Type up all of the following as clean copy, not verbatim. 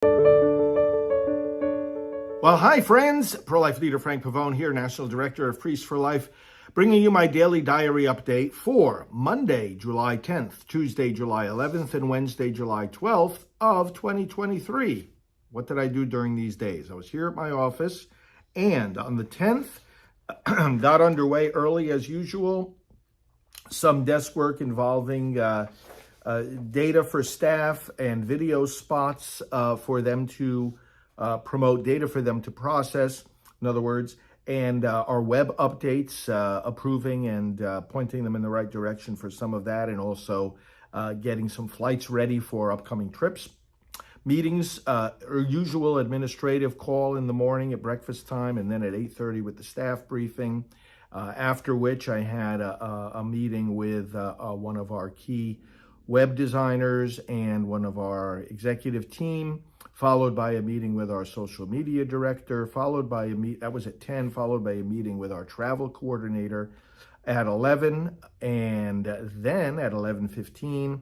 Well, hi, friends. Pro-life leader Frank Pavone here, National Director of Priests for Life, bringing you my daily diary update for Monday, July 10th, Tuesday, July 11th, and Wednesday, July 12th of 2023. What did I do during these days? I was here at my office, and on the 10th, got underway early as usual. Some desk work involving data for staff and video spots for them to promote, data for them to process, in other words, and our web updates, approving and pointing them in the right direction for some of that, and also getting some flights ready for upcoming trips. Meetings, usual administrative call in the morning at breakfast time, and then at 8:30 with the staff briefing, after which I had a meeting with one of our key web designers and one of our executive team, followed by a meeting with our social media director, followed by that was at 10, followed by a meeting with our travel coordinator at 11, and then at 11:15,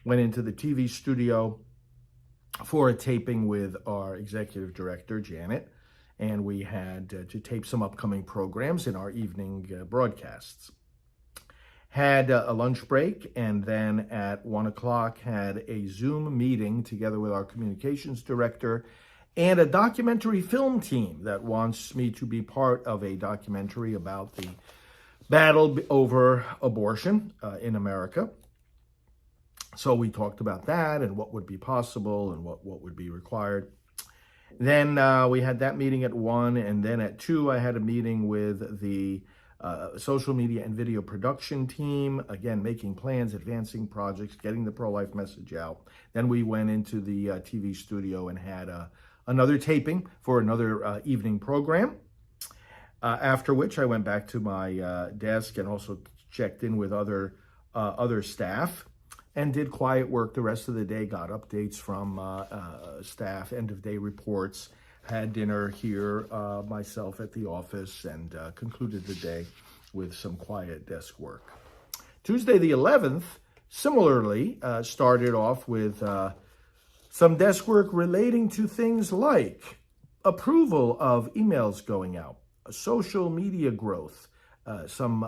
went into the TV studio for a taping with our executive director, Janet, and we had to tape some upcoming programs in our evening broadcasts. Had a lunch break, and then at 1 o'clock had a Zoom meeting together with our communications director and a documentary film team that wants me to be part of a documentary about the battle over abortion in America. So we talked about that and what would be possible and what would be required. Then we had that meeting at 1, and then at 2 I had a meeting with the social media and video production team, again, making plans, advancing projects, getting the pro-life message out. Then we went into the TV studio and had another taping for another evening program, after which I went back to my desk and also checked in with other staff and did quiet work the rest of the day, got updates from staff, end-of-day reports, had dinner here myself at the office, and concluded the day with some quiet desk work. Tuesday the 11th, similarly, started off with some desk work relating to things like approval of emails going out, social media growth, some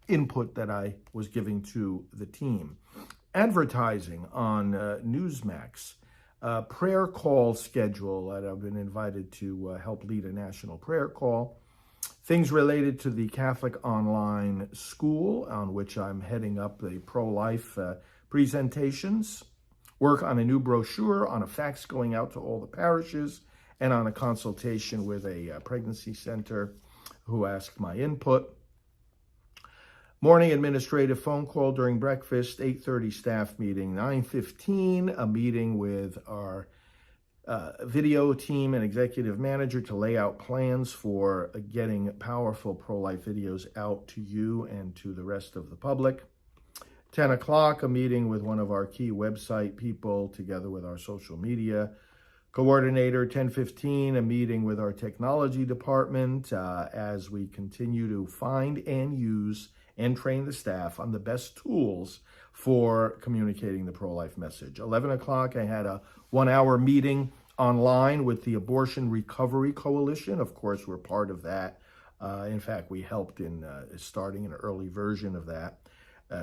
input that I was giving to the team, advertising on Newsmax, prayer call schedule that I've been invited to help lead a national prayer call, things related to the Catholic Online School, on which I'm heading up the pro-life presentations, work on a new brochure, on a fax going out to all the parishes, and on a consultation with a pregnancy center who asked my input. Morning administrative phone call during breakfast, 8:30 staff meeting, 9:15, a meeting with our video team and executive manager to lay out plans for getting powerful pro-life videos out to you and to the rest of the public. 10 o'clock, a meeting with one of our key website people together with our social media coordinator. 10:15, a meeting with our technology department as we continue to find and use and train the staff on the best tools for communicating the pro-life message. 11 o'clock, I had a 1-hour meeting online with the Abortion Recovery Coalition. Of course, we're part of that. In fact, we helped in starting an early version of that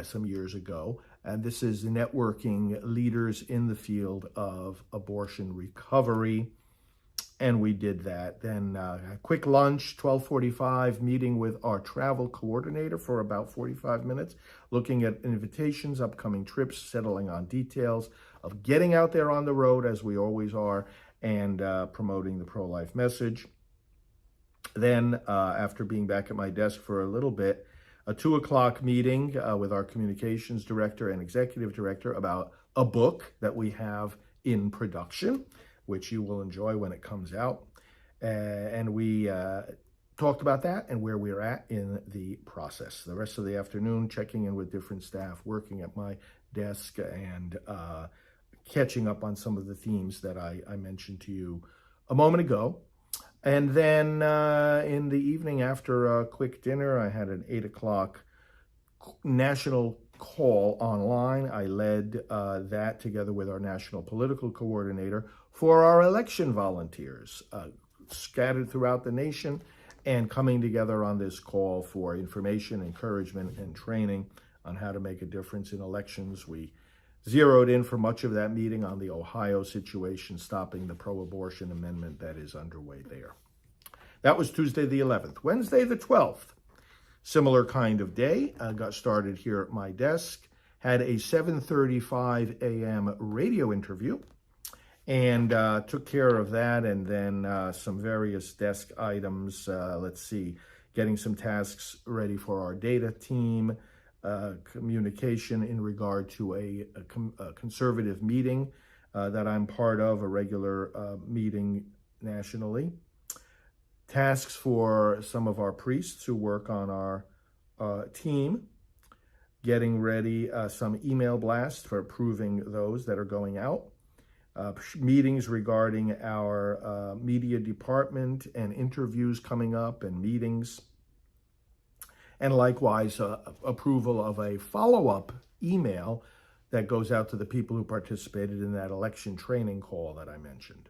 some years ago. And this is networking leaders in the field of abortion recovery. And we did that. Then a quick lunch, 12:45, meeting with our travel coordinator for about 45 minutes, looking at invitations, upcoming trips, settling on details of getting out there on the road, as we always are, and promoting the pro-life message. Then, after being back at my desk for a little bit, a 2 o'clock meeting with our communications director and executive director about a book that we have in production, which you will enjoy when it comes out. And we talked about that and where we're at in the process. The rest of the afternoon, checking in with different staff, working at my desk, and catching up on some of the themes that I mentioned to you a moment ago. And then in the evening, after a quick dinner, I had an 8 o'clock national call online. I led that together with our national political coordinator for our election volunteers scattered throughout the nation and coming together on this call for information, encouragement, and training on how to make a difference in elections. We zeroed in for much of that meeting on the Ohio situation, stopping the pro-abortion amendment that is underway there. That was Tuesday the 11th. Wednesday the 12th, similar kind of day. I got started here at my desk, had a 7:35 a.m. radio interview, and took care of that, and then some various desk items. Getting some tasks ready for our data team, communication in regard to a conservative meeting that I'm part of, a regular meeting nationally. Tasks for some of our priests who work on our team, getting ready some email blasts for approving those that are going out. Meetings regarding our media department and interviews coming up and meetings. And likewise, approval of a follow-up email that goes out to the people who participated in that election training call that I mentioned.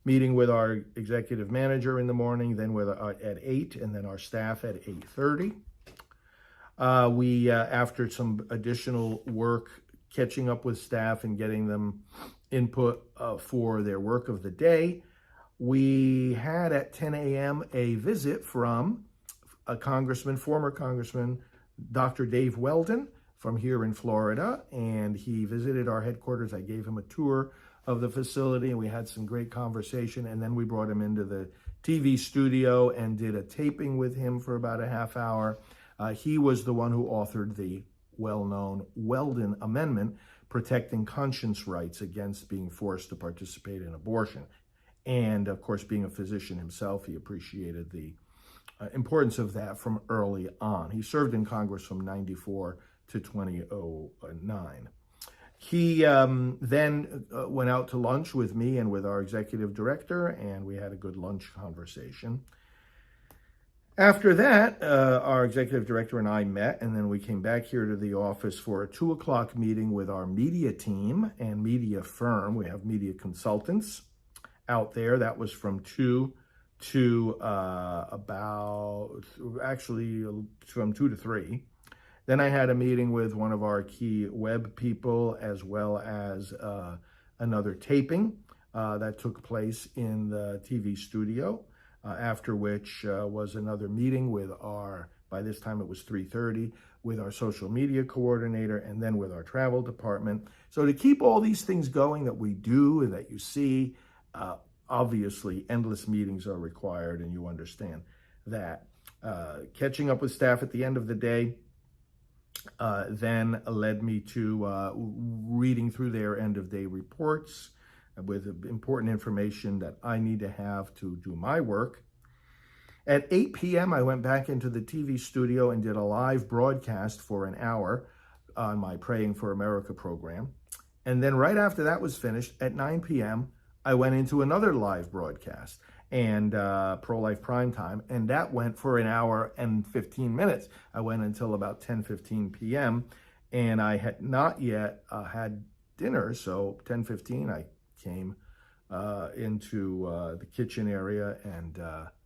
Meeting with our executive manager in the morning, then at 8, and then our staff at 8:30. After some additional work, catching up with staff and getting them input for their work of the day, we had at 10 a.m. a visit from a former congressman, Dr. Dave Weldon from here in Florida, and he visited our headquarters. I gave him a tour of the facility, and we had some great conversation, and then we brought him into the TV studio and did a taping with him for about a half hour. He was the one who authored the well-known Weldon Amendment, protecting conscience rights against being forced to participate in abortion. And of course, being a physician himself, he appreciated the importance of that from early on. He served in Congress from 94 to 2009. He then went out to lunch with me and with our executive director, and we had a good lunch conversation. After that, our executive director and I met, and then we came back here to the office for a 2 o'clock meeting with our media team and media firm. We have media consultants out there. That was from 2 to from 2 to 3. Then I had a meeting with one of our key web people, as well as another taping that took place in the TV studio, after which was another meeting with by this time it was 3:30, with our social media coordinator, and then with our travel department. So to keep all these things going that we do and that you see, obviously endless meetings are required, and you understand that. Catching up with staff at the end of the day then led me to reading through their end-of-day reports with important information that I need to have to do my work. At 8 p.m., I went back into the TV studio and did a live broadcast for an hour on my Praying for America program. And then right after that was finished, at 9 p.m., I went into another live broadcast and Pro-Life Primetime, and that went for an hour and 15 minutes. I went until about 10:15 p.m., and I had not yet had dinner, so 10:15 I came into the kitchen area and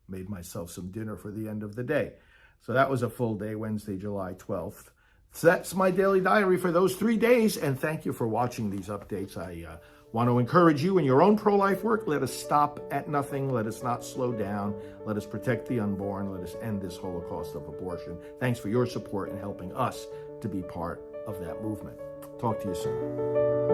made myself some dinner for the end of the day. So that was a full day, Wednesday, July 12th. So that's my daily diary for those 3 days, and thank you for watching these updates. I want to encourage you in your own pro-life work. Let us stop at nothing. Let us not slow down. Let us protect the unborn. Let us end this Holocaust of abortion. Thanks for your support in helping us to be part of that movement. Talk to you soon.